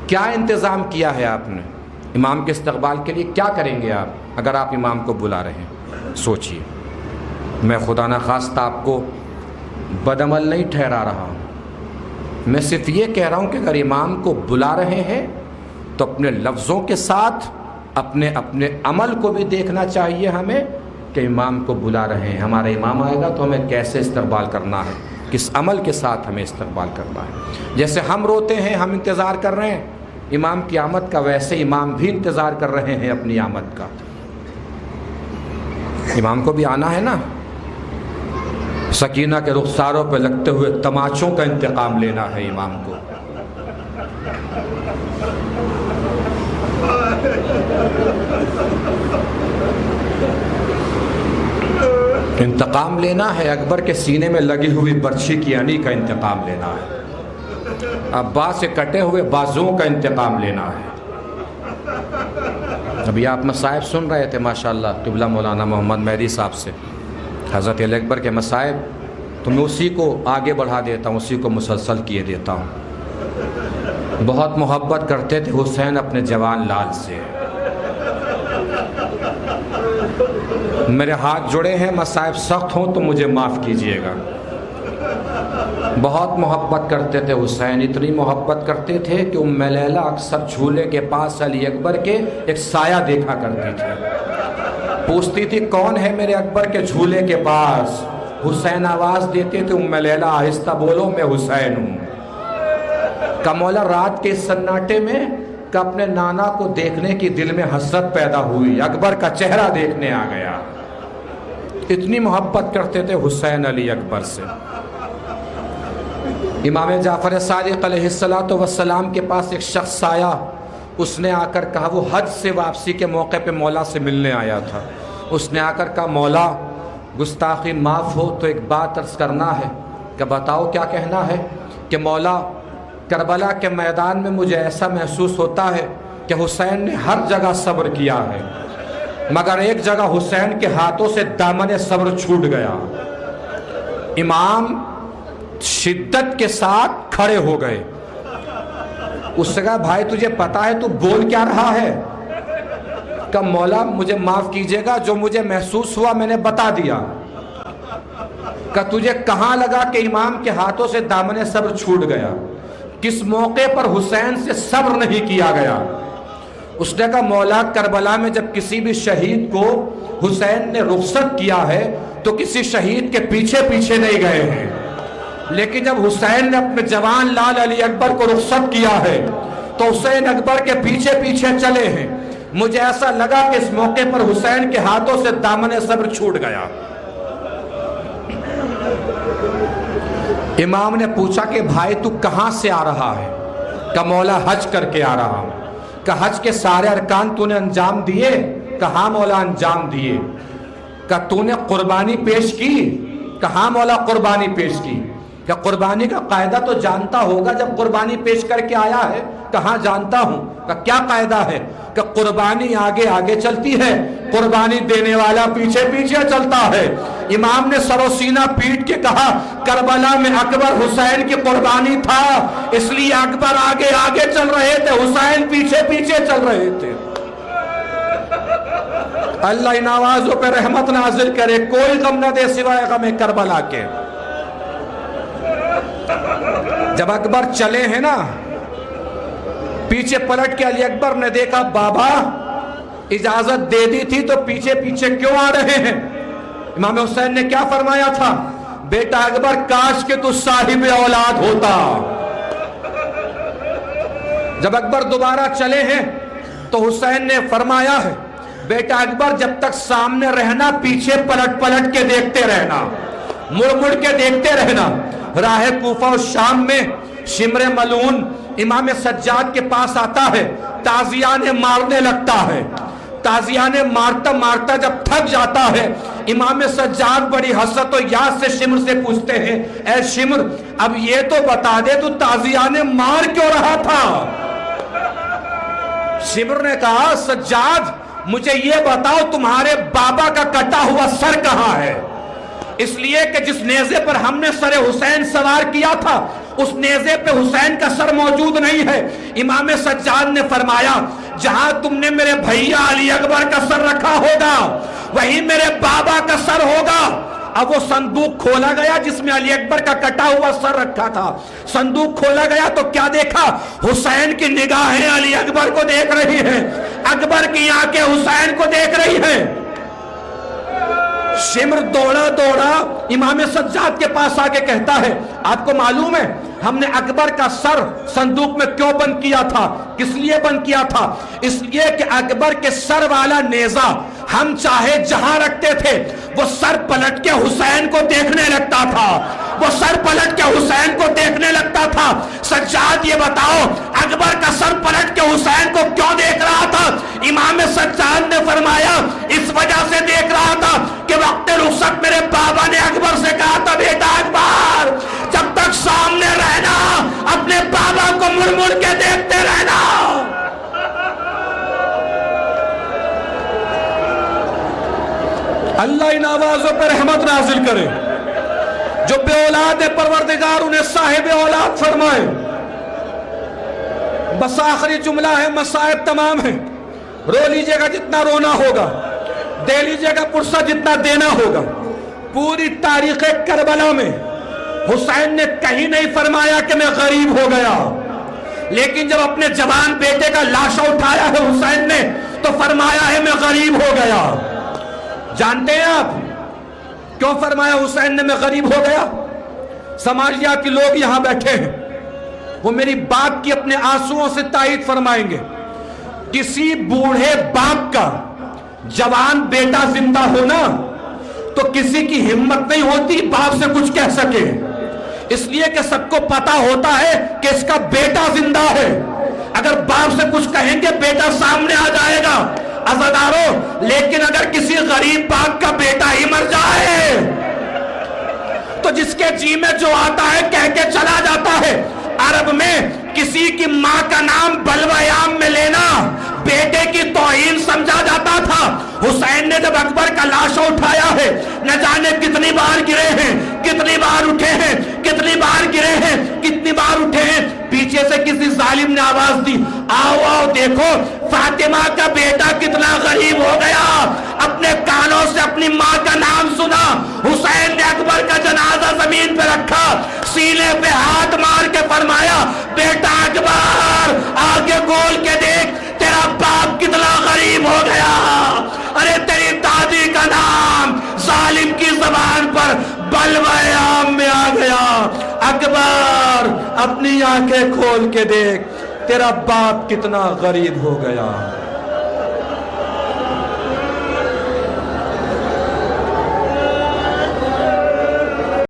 کیا انتظام کیا ہے آپ نے امام کے استقبال کے لیے؟ کیا کریں گے آپ اگر آپ امام کو بلا رہے ہیں؟ سوچئے۔ میں خدا نخواستہ آپ کو بدعمل نہیں ٹھہرا رہا ہوں، میں صرف یہ کہہ رہا ہوں کہ اگر امام کو بلا رہے ہیں تو اپنے لفظوں کے ساتھ اپنے عمل کو بھی دیکھنا چاہیے ہمیں کہ امام کو بلا رہے ہیں، ہمارا امام آئے گا تو ہمیں کیسے استقبال کرنا ہے، کس عمل کے ساتھ ہمیں استقبال کرنا ہے۔ جیسے ہم روتے ہیں، ہم انتظار کر رہے ہیں امام کی آمد کا، ویسے امام بھی انتظار کر رہے ہیں اپنی آمد کا۔ امام کو بھی آنا ہے نا، سکینہ کے رخساروں پہ لگتے ہوئے تماچوں کا انتقام لینا ہے امام کو۔ انتقام لینا ہے، اکبر کے سینے میں لگی ہوئی برچھی کی انی کا انتقام لینا ہے، عباس سے کٹے ہوئے بازوؤں کا انتقام لینا ہے۔ ابھی آپ مصائب سن رہے تھے ماشاءاللہ قبلہ مولانا محمد مہدی صاحب سے، حضرت علی اکبر کے مصائب، تو میں اسی کو آگے بڑھا دیتا ہوں، اسی کو مسلسل کیے دیتا ہوں۔ بہت محبت کرتے تھے حسین اپنے جوان لال سے۔ میرے ہاتھ جڑے ہیں، مصائب سخت ہوں تو مجھے معاف کیجئے گا۔ بہت محبت کرتے تھے حسین، اتنی محبت کرتے تھے کہ ام لیلہ اکثر جھولے کے پاس علی اکبر کے ایک سایہ دیکھا کرتی تھی، پوچھتی تھی کون ہے میرے اکبر کے جھولے کے پاس؟ حسین آواز دیتے تھے ام لیلہ آہستہ بولو میں حسین ہوں۔ کہ مولا رات کے سناٹے میں کہ اپنے نانا کو دیکھنے کی دل میں حسرت پیدا ہوئی، اکبر کا چہرہ دیکھنے آ گیا۔ اتنی محبت کرتے تھے حسین علی اکبر سے۔ امام جعفر صادق علیہ السلام کے پاس ایک شخص آیا، اس نے آ کر کہا، وہ حج سے واپسی کے موقع پہ مولا سے ملنے آیا تھا، اس نے آ کر کہا مولا گستاخی معاف ہو تو ایک بات عرض کرنا ہے۔ کہ بتاؤ کیا کہنا ہے؟ کہ مولا کربلا کے میدان میں مجھے ایسا محسوس ہوتا ہے کہ حسین نے ہر جگہ صبر کیا ہے، مگر ایک جگہ حسین کے ہاتھوں سے دامن صبر چھوٹ گیا۔ امام شدت کے ساتھ کھڑے ہو گئے، اس سے کہا بھائی تجھے پتا ہے تو بول کیا رہا ہے؟ کہ مولا مجھے معاف کیجئے گا، جو مجھے محسوس ہوا میں نے بتا دیا۔ کہ تجھے کہاں لگا کہ امام کے ہاتھوں سے دامن صبر چھوٹ گیا؟ کس موقع پر حسین سے صبر نہیں کیا گیا؟ اس نے کہا مولا کربلا میں جب کسی بھی شہید کو حسین نے رخصت کیا ہے تو کسی شہید کے پیچھے پیچھے نہیں گئے ہیں، لیکن جب حسین نے اپنے جوان لال علی اکبر کو رخصت کیا ہے تو حسین اکبر کے پیچھے پیچھے چلے ہیں۔ مجھے ایسا لگا کہ اس موقع پر حسین کے ہاتھوں سے دامن صبر چھوٹ گیا۔ امام نے پوچھا کہ بھائی تو کہاں سے آ رہا ہے؟ کہ مولا حج کر کے آ رہا ہوں۔ کہ حج کے سارے ارکان تو نے انجام دیے؟ کہ ہاں مولا انجام دیے۔ کہ تو نے قربانی پیش کی؟ کہ ہاں مولا قربانی پیش کی۔ کہ قربانی کا قاعدہ تو جانتا ہوگا جب قربانی پیش کر کے آیا ہے؟ کہ ہاں جانتا ہوں۔ کہ کیا قاعدہ ہے؟ کہ قربانی آگے آگے چلتی ہے، قربانی دینے والا پیچھے پیچھے چلتا ہے۔ امام نے سر و سینہ پیٹ کے کہا کربلا میں اکبر حسین کی قربانی تھا، اس لیے اکبر آگے آگے چل رہے تھے، حسین پیچھے پیچھے چل رہے تھے۔ اللہ ان آوازوں پہ رحمت نازل کرے، کوئی غم نہ دے سوائے غم کربلا کے۔ جب اکبر چلے ہیں نا، پیچھے پلٹ کے علی اکبر نے دیکھا بابا اجازت دے دی تھی تو پیچھے پیچھے کیوں آ رہے ہیں؟ امام حسین نے کیا فرمایا تھا؟ بیٹا اکبر کاش کہ تو صاحب اولاد ہوتا۔ جب اکبر دوبارہ چلے ہیں تو حسین نے فرمایا ہے بیٹا اکبر جب تک سامنے رہنا پیچھے پلٹ پلٹ کے دیکھتے رہنا، مڑ مڑ کے دیکھتے رہنا۔ راہ کوفہ و شام میں شمر ملعون امام سجاد کے پاس آتا ہے، تازیانے مارنے لگتا ہے۔ تازیانے مارتا مارتا جب تھک جاتا ہے، امام سجاد بڑی حسرت و یاد سے شمر سے پوچھتے ہیں اے شمر اب یہ تو بتا دے تو تازیانے مار کیوں رہا تھا؟ شمر نے کہا سجاد مجھے یہ بتاؤ تمہارے بابا کا کٹا ہوا سر کہاں ہے؟ اس لیے کہ جس نیزے پر ہم نے سر حسین سوار کیا تھا اس نیزے پہ حسین کا سر موجود نہیں ہے۔ امام سجاد نے فرمایا جہاں تم نے میرے بھیا علی اکبر کا سر رکھا ہوگا وہیں میرے بابا کا سر ہوگا۔ اب وہ صندوق کھولا گیا جس میں علی اکبر کا کٹا ہوا سر رکھا تھا۔ صندوق کھولا گیا تو کیا دیکھا؟ حسین کی نگاہیں علی اکبر کو دیکھ رہی ہیں، اکبر کی آنکھیں حسین کو دیکھ رہی ہیں۔ شمر دوڑا دوڑا امام سجاد کے پاس آ کے کہتا ہے آپ کو معلوم ہے ہم نے اکبر کا سر صندوق میں کیوں بند کیا تھا؟ کس لیے بند کیا تھا؟ اس لیے کہ اکبر کے سر والا نیزہ ہم چاہے جہاں رکھتے تھے وہ سر پلٹ کے حسین کو دیکھنے لگتا تھا، وہ سر پلٹ کے حسین کو دیکھنے لگتا تھا۔ سجاد یہ بتاؤ اکبر کا سر پلٹ کے حسین کو کیوں دیکھ رہا تھا؟ امام سجاد نے فرمایا اس وجہ سے دیکھ رہا تھا کہ وقت رخصت میرے بابا نے اکبر سے کہا تھا بیٹا اکبر جب تک سامنے رہنا اپنے بابا کو مڑ مڑ کے دیکھتے رہنا۔ اللہ ان آوازوں پر رحمت نازل کرے۔ جو بے اولاد ہے پروردگار انہیں صاحب اولاد فرمائے۔ بس آخری جملہ ہے، مصائب تمام ہیں، رو لیجئے گا جتنا رونا ہوگا، دے لیجئے گا پرسہ جتنا دینا ہوگا۔ پوری تاریخ کربلا میں حسین نے کہیں نہیں فرمایا کہ میں غریب ہو گیا، لیکن جب اپنے جوان بیٹے کا لاشا اٹھایا ہے حسین نے تو فرمایا ہے میں غریب ہو گیا۔ جانتے ہیں آپ کیوں فرمایا حسین نے میں غریب ہو گیا؟ سماجیہ کے لوگ یہاں بیٹھے ہیں، وہ میری بات کی اپنے آنسوؤں سے تائید فرمائیں گے۔ کسی بوڑھے باپ کا جوان بیٹا زندہ ہونا تو کسی کی ہمت نہیں ہوتی باپ سے کچھ کہہ سکے، اس لیے کہ سب کو پتا ہوتا ہے کہ اس کا بیٹا زندہ ہے۔ اگر باپ سے کچھ کہیں گے بیٹا سامنے آ جائے گا۔ عزادارو لیکن اگر کسی غریب باپ کا بیٹا ہی مر جائے تو جس کے جی میں جو آتا ہے کہہ کے چلا جاتا ہے۔ عرب میں کسی کی ماں کا نام بلویام میں لینا بیٹے کی توہین سمجھا جاتا تھا۔ حسین نے جب اکبر کا لاشا اٹھایا ہے نہ جانے کتنی بار گرے ہیں، کتنی بار اٹھے ہیں، کتنی بار گرے ہیں، کتنی بار اٹھے ہیں۔ پیچھے سے کسی ظالم نے آواز دی آؤ آؤ دیکھو فاطمہ کا بیٹا کتنا غریب ہو گیا۔ اپنے کانوں سے اپنی ماں کا نام سنا۔ حسین نے اکبر کا جنازہ زمین پہ رکھا، سینے پہ ہاتھ مار کے فرمایا بیٹا اکبر آگے گول کے دیکھ تیرا باپ کتنا غریب ہو گیا۔ ارے تیری دادی کا نام ظالم کی زبان پر بلویام میں آ گیا۔ اکبر اپنی آنکھیں کھول کے دیکھ تیرا باپ کتنا غریب ہو گیا۔